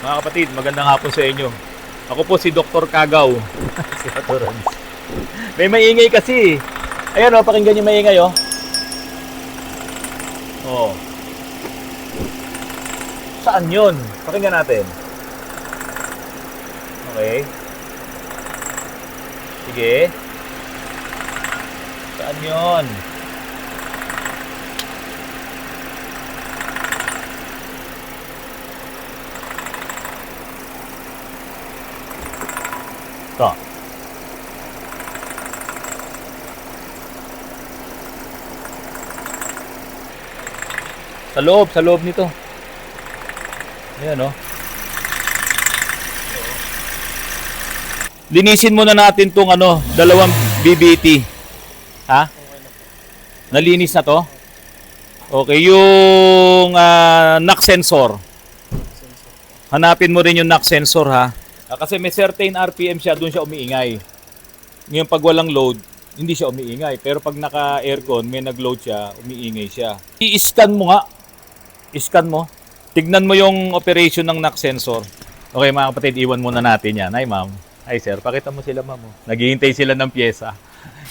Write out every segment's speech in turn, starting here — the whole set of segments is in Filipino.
Mga kapatid, magandang hapon sa inyo. Ako po si Dr. Kagaw. Si Atoran. May maingay kasi. Ayan o, pakinggan yung maingay o. Oh. Saan yun? Pakinggan natin. Okay. Sige. Saan yun? Ito. Sa loob nito. Ayan o. Linisin muna natin tong dalawang BBT. Ha? Nalinis na to? Okay, yung knock sensor. Hanapin mo rin yung knock sensor ha. Kasi may certain RPM siya, doon siya umiingay. Ngayon pag walang load, hindi siya umiingay. Pero pag naka-aircon, may nag-load siya, umiingay siya. I-scan mo nga. I-scan mo. Tignan mo yung operation ng knock sensor. Okay mga kapatid, iwan muna natin yan. Ay ma'am. Ay sir, pakita mo sila ma'am. Naghihintay sila ng pyesa.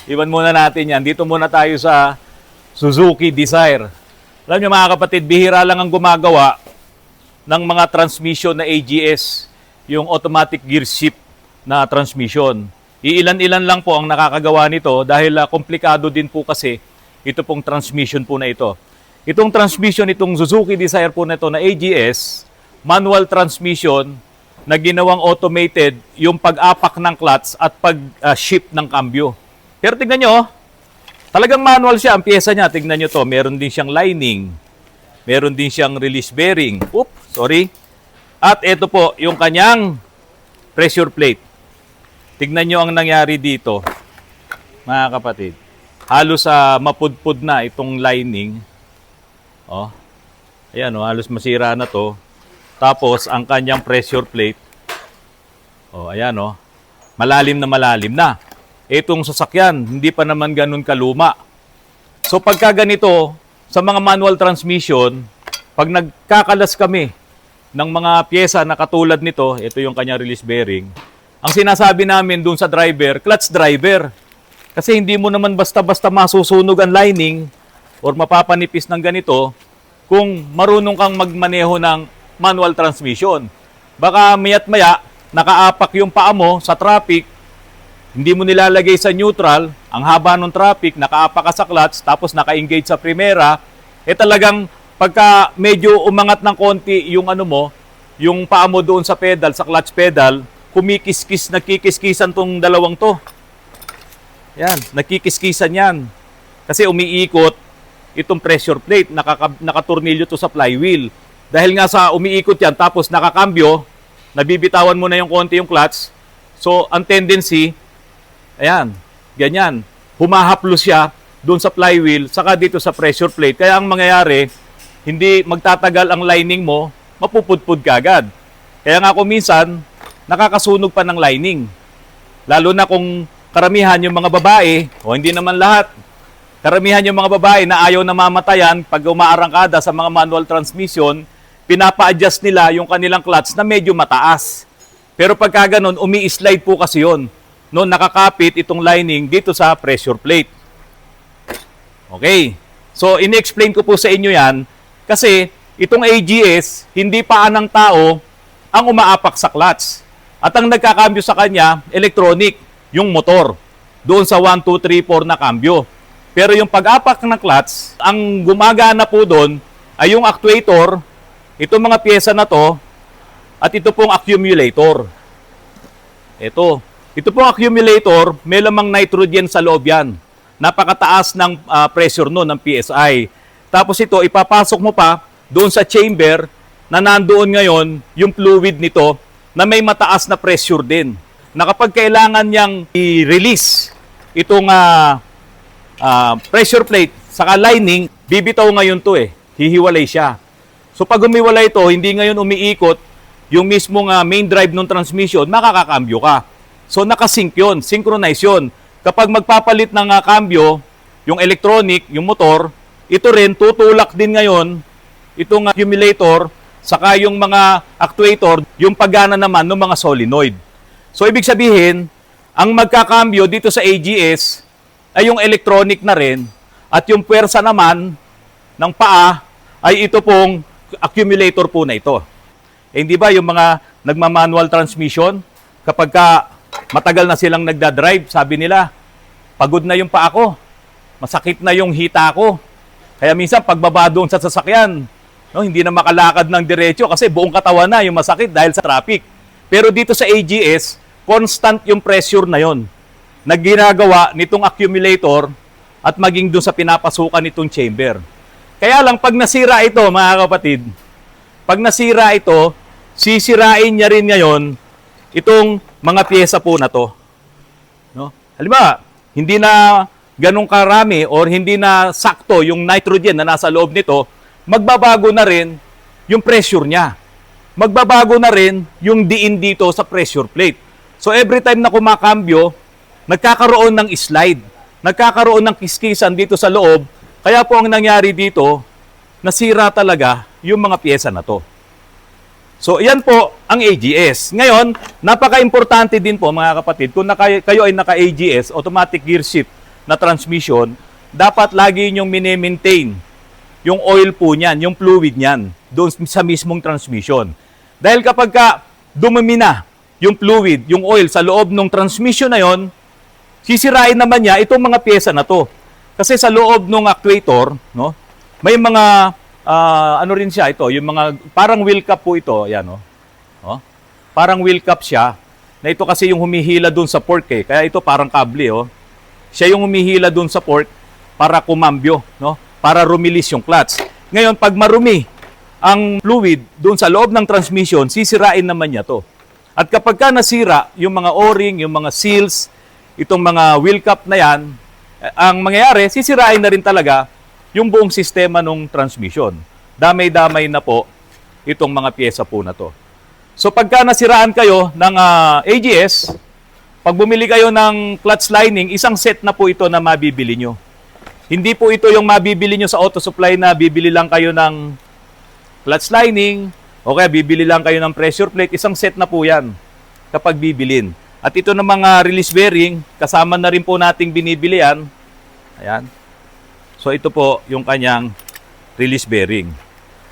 Iwan muna natin yan. Dito muna tayo sa Suzuki Desire. Alam niyo mga kapatid, bihira lang ang gumagawa ng mga transmission na AGS. Yung automatic gear shift na transmission. Iilan-ilan lang po ang nakakagawa nito dahil komplikado din po kasi ito pong transmission po na ito. Itong transmission, itong Suzuki Desire po na ito na AGS, manual transmission na ginawang automated yung pag-apak ng clutch at pag-shift ng cambio. Pero tignan nyo, talagang manual siya. Ang pyesa niya, tignan nyo to, meron din siyang lining, meron din siyang release bearing. At ito po, yung kanyang pressure plate. Tignan nyo ang nangyari dito, mga kapatid. Halos mapudpud na itong lining. Oh, ayan halos masira na to. Tapos, ang kanyang pressure plate. Oh, ayan malalim na. Itong sasakyan, hindi pa naman ganun kaluma. So, pagka ganito, sa mga manual transmission, pag nagkakalas kami ng mga pyesa na katulad nito, ito yung kanyang release bearing. Ang sinasabi namin dun sa driver, clutch driver. Kasi hindi mo naman basta-basta masusunog ang lining or mapapanipis ng ganito kung marunong kang magmaneho ng manual transmission. Baka maya't maya, nakaapak yung paa mo sa traffic, hindi mo nilalagay sa neutral, ang haba ng traffic, nakaapak ka sa clutch, tapos naka-engage sa primera, talagang pagka medyo umangat ng konti yung yung paa mo doon sa pedal, sa clutch pedal, nagkikiskisan tong dalawang to. Yan, nagkikiskisan yan. Kasi umiikot itong pressure plate, nakatornilyo to sa flywheel. Dahil nga sa umiikot yan, tapos nakakambyo, nabibitawan mo na yung konti yung clutch. So, ang tendency, ayan, ganyan, humahaplos siya doon sa flywheel, saka dito sa pressure plate. Kaya ang mangyayari, hindi magtatagal ang lining mo, mapupudpud ka agad. Kaya nga kung minsan, nakakasunog pa ng lining. Lalo na kung karamihan yung mga babae, o hindi naman lahat, karamihan yung mga babae na ayaw na mamatayan pag umaarangkada sa mga manual transmission, pinapa-adjust nila yung kanilang clutch na medyo mataas. Pero pagka ganun, umi-slide po kasi yun. No, nakakapit itong lining dito sa pressure plate. Okay. So, in-explain ko po sa inyo yan kasi itong AGS, hindi paan ng tao ang umaapak sa clutch. At ang nagkakambyo sa kanya, electronic, yung motor. Doon sa 1, 2, 3, 4 na kambyo. Pero yung pag-apak ng clutch, ang gumagana po doon ay yung actuator, itong mga pyesa na to, at ito pong accumulator. Ito pong accumulator, may lamang nitrogen sa loob yan. Napakataas ng pressure no, ng PSI. Tapos ito, ipapasok mo pa doon sa chamber na nandoon ngayon yung fluid nito na may mataas na pressure din. Na kapag kailangan niyang i-release itong pressure plate saka lining, bibitaw ngayon to hihiwalay siya. So pag humiwalay ito, hindi ngayon umiikot yung mismong main drive ng transmission, makakakambyo ka. So nakasync yun, synchronize yun. Kapag magpapalit ng kambyo, yung electronic, yung motor, ito rin tutulak din ngayon itong accumulator saka yung mga actuator yung paggana naman ng mga solenoid. So ibig sabihin, ang magkakambyo dito sa AGS ay yung electronic na rin at yung puwersa naman ng paa ay ito pong accumulator po na ito. Eh, hindi ba yung mga nagma-manual transmission, kapag ka matagal na silang nagdadrive, sabi nila, pagod na yung paa ko, masakit na yung hita ko. Kaya minsan pagbaba doon sa sasakyan, no, hindi na makalakad ng diretso kasi buong katawan na yung masakit dahil sa traffic. Pero dito sa AGS, constant yung pressure na yon na ginagawa nitong accumulator at maging doon sa pinapasukan nitong chamber. Kaya lang pag nasira ito, mga kapatid, pag nasira ito, sisirain niya rin ngayon itong mga pyesa po na to. No? Halimbawa, hindi na ganong karami or hindi na sakto yung nitrogen na nasa loob nito, magbabago na rin yung pressure niya. Magbabago na rin yung diin dito sa pressure plate. So every time na kumakambyo, nagkakaroon ng slide. Nagkakaroon ng kiskisan dito sa loob. Kaya po ang nangyari dito, nasira talaga yung mga pyesa na to. So yan po ang AGS. Ngayon, napaka-importante din po mga kapatid, kung kayo ay naka-AGS, automatic gear shift na transmission, dapat lagi nyong mini-maintain yung oil po niyan, yung fluid niyan, doon sa mismong transmission. Dahil kapag dumami na yung fluid, yung oil sa loob ng transmission na yon, sisirain naman niya itong mga pyesa na to. Kasi sa loob ng actuator, no, may mga ano rin siya ito, yung mga parang wheel cup po ito, ayan oh. Oh. Parang wheel cup siya. Na ito kasi yung humihila doon sa fork eh. Kaya ito parang kable oh. Siya yung humihila doon sa fork para kumambyo, no? Para rumilis yung clutch. Ngayon pag marumi ang fluid doon sa loob ng transmission, sisirain naman niya to. At kapag ka nasira yung mga o-ring, yung mga seals, itong mga wheel cup na yan, ang mangyayari, sisirain na rin talaga yung buong sistema ng transmission. Damay-damay na po itong mga pyesa po na to. So pagka nasiraan kayo ng AGS, pag bumili kayo ng clutch lining, isang set na po ito na mabibili nyo. Hindi po ito yung mabibili nyo sa auto supply na bibili lang kayo ng clutch lining, o kaya bibili lang kayo ng pressure plate. Isang set na po yan kapag bibilin. At ito na mga release bearing, kasama na rin po nating binibili yan. Ayan. So ito po yung kanyang release bearing.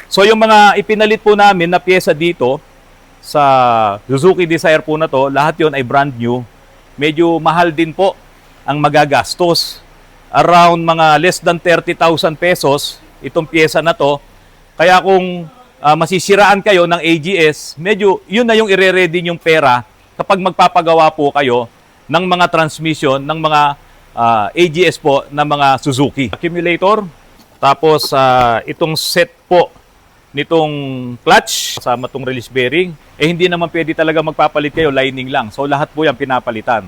So yung mga ipinalit po namin na pyesa dito sa Suzuki Desire po na to, lahat yon ay brand new. Medyo mahal din po ang magagastos. Around mga less than 30,000 pesos itong pyesa na to. Kaya kung masisiraan kayo ng AGS, medyo yun na yung ire-ready yung pera kapag magpapagawa po kayo ng mga transmission, ng mga AGS po ng mga Suzuki. Accumulator, tapos itong set po nitong clutch, kasama itong release bearing, hindi naman pwede talaga magpapalit kayo, lining lang. So lahat po yan pinapalitan.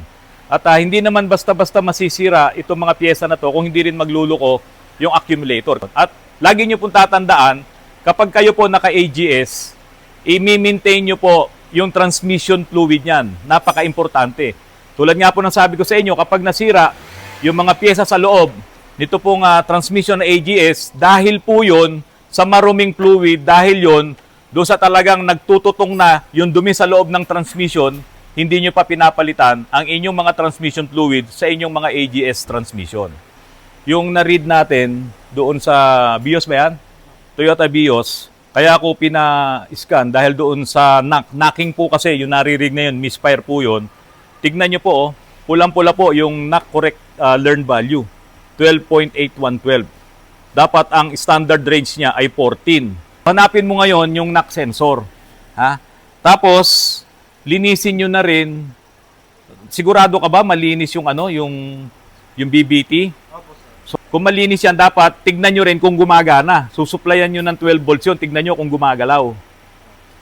At hindi naman basta-basta masisira itong mga pyesa na to kung hindi rin magluluko yung accumulator. At lagi nyo pong tatandaan, kapag kayo po naka-AGS, i-maintain nyo po yung transmission fluid niyan. Napaka-importante. Tulad nga po ng sabi ko sa inyo, kapag nasira yung mga pyesa sa loob nito pong transmission na AGS, dahil po yun sa maruming fluid, dahil yun doon sa talagang nagtututong na yung dumi sa loob ng transmission, hindi nyo pa pinapalitan ang inyong mga transmission fluid sa inyong mga AGS transmission. Yung na-read natin doon sa BIOS ba yan? Toyota BIOS, kaya ako pina-scan dahil doon sa knocking po kasi, yung naririg na yun, misfire po yun. Tignan nyo po, oh, pulang-pula po yung knock correct learned value, 12.8112. Dapat ang standard range niya ay 14. Hanapin mo ngayon yung knock sensor. Ha? Tapos, linisin nyo na rin. Sigurado ka ba malinis yung yung BBT? So, kung malinis yan, dapat tignan nyo rin kung gumagana. Susuplayan nyo ng 12 volts yun, tignan nyo kung gumagalaw.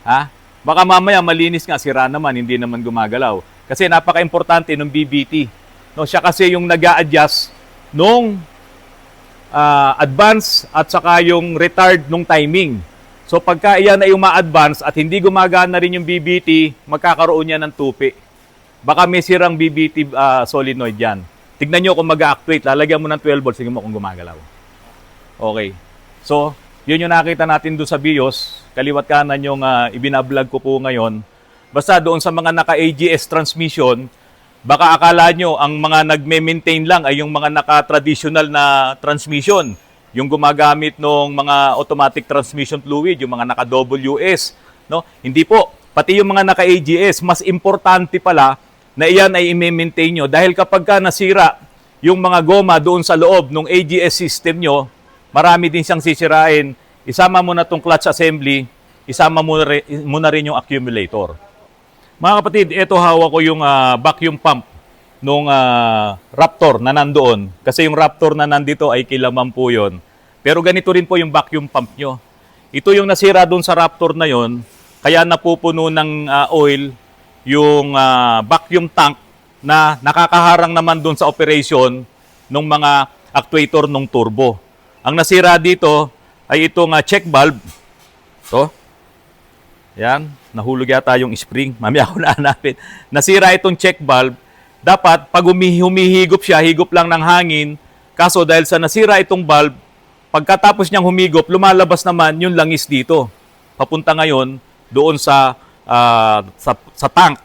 Ha? Baka mamaya malinis nga, sira naman, hindi naman gumagalaw. Kasi napaka-importante ng BBT. No, siya kasi yung nag-a-adjust nung advance at saka yung retard nung timing. So pagka iyan ay uma-advance at hindi gumagana rin yung BBT, magkakaroon yan ng tupi. Baka may sirang BBT solenoid yan. Tignan nyo kung mag-actuate. Lalagyan mo ng 12 volts, tingnan mo kung gumagalaw. Okay. So, Yun yung nakita natin doon sa BIOS, kaliwat kanan yung ibinablog ko po ngayon. Basta doon sa mga naka-AGS transmission, baka akala nyo ang mga nagme-maintain lang ay yung mga naka-traditional na transmission. Yung gumagamit ng mga automatic transmission fluid, yung mga naka-WS. No? Hindi po. Pati yung mga naka-AGS, mas importante pala na iyan ay i-maintain nyo. Dahil kapag ka nasira yung mga goma doon sa loob ng AGS system nyo, marami din siyang sisirain. Isama mo na itong clutch assembly, isama mo na rin yung accumulator. Mga kapatid, ito hawak ko yung vacuum pump nung Raptor na nandoon. Kasi yung Raptor na nandito ay kilaman po yun. Pero ganito rin po yung vacuum pump nyo. Ito yung nasira doon sa Raptor na yon, kaya napupuno ng oil yung vacuum tank na nakakaharang naman doon sa operation ng mga actuator ng turbo. Ang nasira dito ay itong check valve. Ito. Yan. Nahulog yata yung spring. Mamaya ako na hanapin. Nasira itong check valve. Dapat, pag humihigop siya, higop lang ng hangin. Kaso dahil sa nasira itong valve, pagkatapos niyang humigop, lumalabas naman yung langis dito. Papunta ngayon doon sa tank.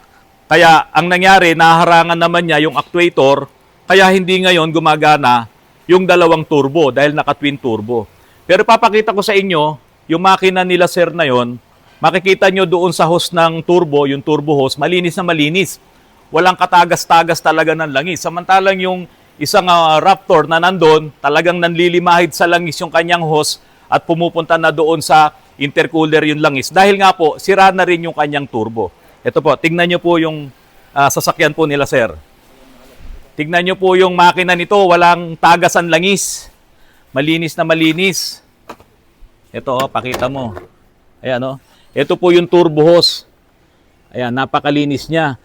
Kaya ang nangyari, naharangan naman niya yung actuator, kaya hindi ngayon gumagana yung dalawang turbo dahil naka-twin turbo. Pero papakita ko sa inyo, yung makina nila sir na yon, makikita nyo doon sa hose ng turbo, yung turbo hose, malinis na malinis. Walang katagas-tagas talaga ng langis. Samantalang yung isang Raptor na nandun, talagang nanlilimahid sa langis yung kanyang hose at pumupunta na doon sa intercooler yung langis. Dahil nga po, sira na rin yung kanyang turbo. Ito po, tingnan nyo po yung sasakyan po nila sir. Tingnan nyo po yung makina nito, walang tagasan langis. Malinis na malinis. Ito, pakita mo. Ayan, oh. Ito po yung turbo hose. Ayan, napakalinis niya.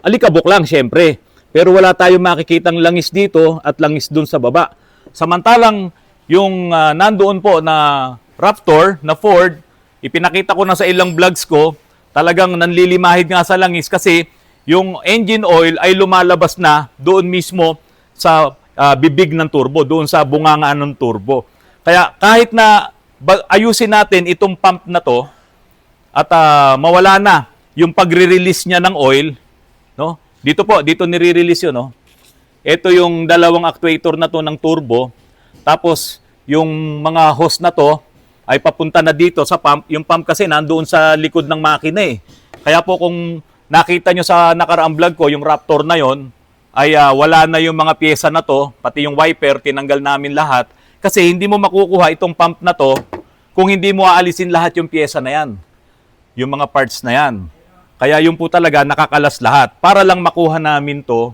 Alikabok lang, syempre. Pero wala tayong makikitang langis dito at langis dun sa baba. Samantalang, yung nandoon po na Raptor, na Ford, ipinakita ko na sa ilang vlogs ko, talagang nanlilimahid nga sa langis kasi yung engine oil ay lumalabas na doon mismo sa bibig ng turbo, doon sa bungangaan ng turbo. Kaya kahit na ayusin natin itong pump na to at mawala na yung pagre-release niya ng oil, no? Dito po, dito nire-release 'yun, no? Ito yung dalawang actuator na to ng turbo. Tapos yung mga hose na to ay papunta na dito sa pump. Yung pump kasi nandoon sa likod ng makina eh. Kaya po kung nakita nyo sa nakaraang vlog ko, yung Raptor na yon ay wala na yung mga pyesa na to, pati yung wiper, tinanggal namin lahat. Kasi hindi mo makukuha itong pump na to kung hindi mo aalisin lahat yung pyesa na yan. Yung mga parts na yan. Kaya yung po talaga nakakalas lahat. Para lang makuha namin to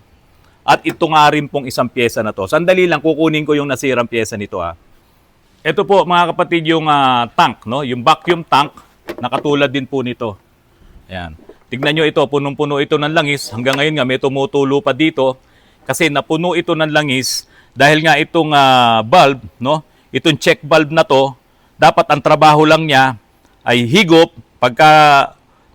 at ito nga rin pong isang pyesa na to. Sandali lang, kukunin ko yung nasirang pyesa nito ha. Ito po mga kapatid yung tank, no? Yung vacuum tank, nakatulad din po nito. Ayan. Tignan nyo ito, punong-puno ito ng langis. Hanggang ngayon nga may tumutulo pa dito kasi napuno ito ng langis dahil nga itong valve, no? Itong check valve na to, dapat ang trabaho lang niya ay higop. Pagka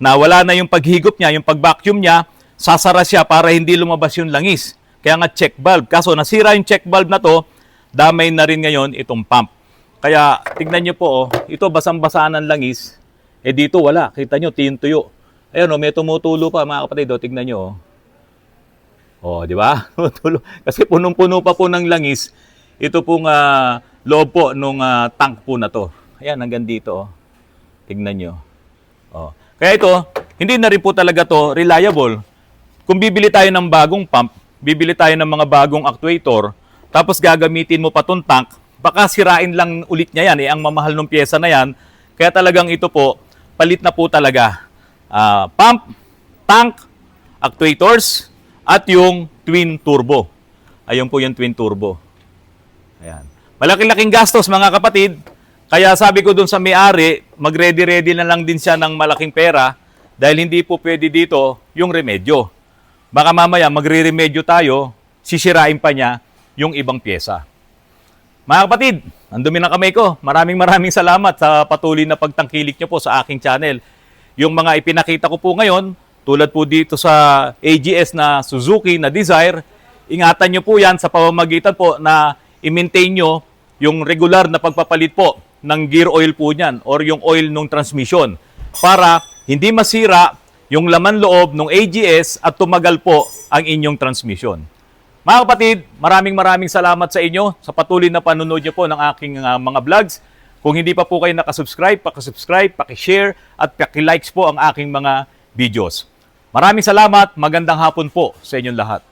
nawala na yung paghigop niya, yung pag-vacuum niya, sasara siya para hindi lumabas yung langis. Kaya nga check valve. Kaso nasira yung check valve na to, damay na rin ngayon itong pump. Kaya tignan nyo po, ito basang-basa ng langis. Eh dito wala, kita nyo, tintuyo. Ayun, may tumutulo pa mga kapatid, tignan nyo. Di ba? Kasi punong-puno pa po ng langis. Ito pong loob po nung tank po na to. Ayan, hanggang dito. Tignan nyo. Kaya ito, hindi na rin po talaga to reliable. Kung bibili tayo ng bagong pump, bibili tayo ng mga bagong actuator, tapos gagamitin mo pa tong tank, baka sirain lang ulit niya yan. Ang mamahal ng pyesa na yan. Kaya talagang ito po, palit na po talaga. Pump, tank, actuators, at yung twin turbo. Ayun po yung twin turbo. Ayan. Malaki-laking gastos mga kapatid. Kaya sabi ko dun sa may-ari, mag-ready-ready na lang din siya ng malaking pera dahil hindi po pwede dito yung remedyo. Baka mamaya magre-remedyo tayo, sisirain pa niya yung ibang pyesa. Mga kapatid, ang dumi ng kamay ko. Maraming salamat sa patuloy na pagtangkilik niyo po sa aking channel. Yung mga ipinakita ko po ngayon, tulad po dito sa AGS na Suzuki na Desire, ingatan niyo po yan sa pamamagitan po na i-maintain nyo yung regular na pagpapalit po ng gear oil po niyan or yung oil ng transmission para hindi masira yung laman loob ng AGS at tumagal po ang inyong transmission. Mga kapatid, maraming salamat sa inyo sa patuloy na panonood niyo po ng aking mga vlogs. Kung hindi pa po kayo nakasubscribe, pakisubscribe, pakishare at pakilikes po ang aking mga videos. Maraming salamat, magandang hapon po sa inyong lahat.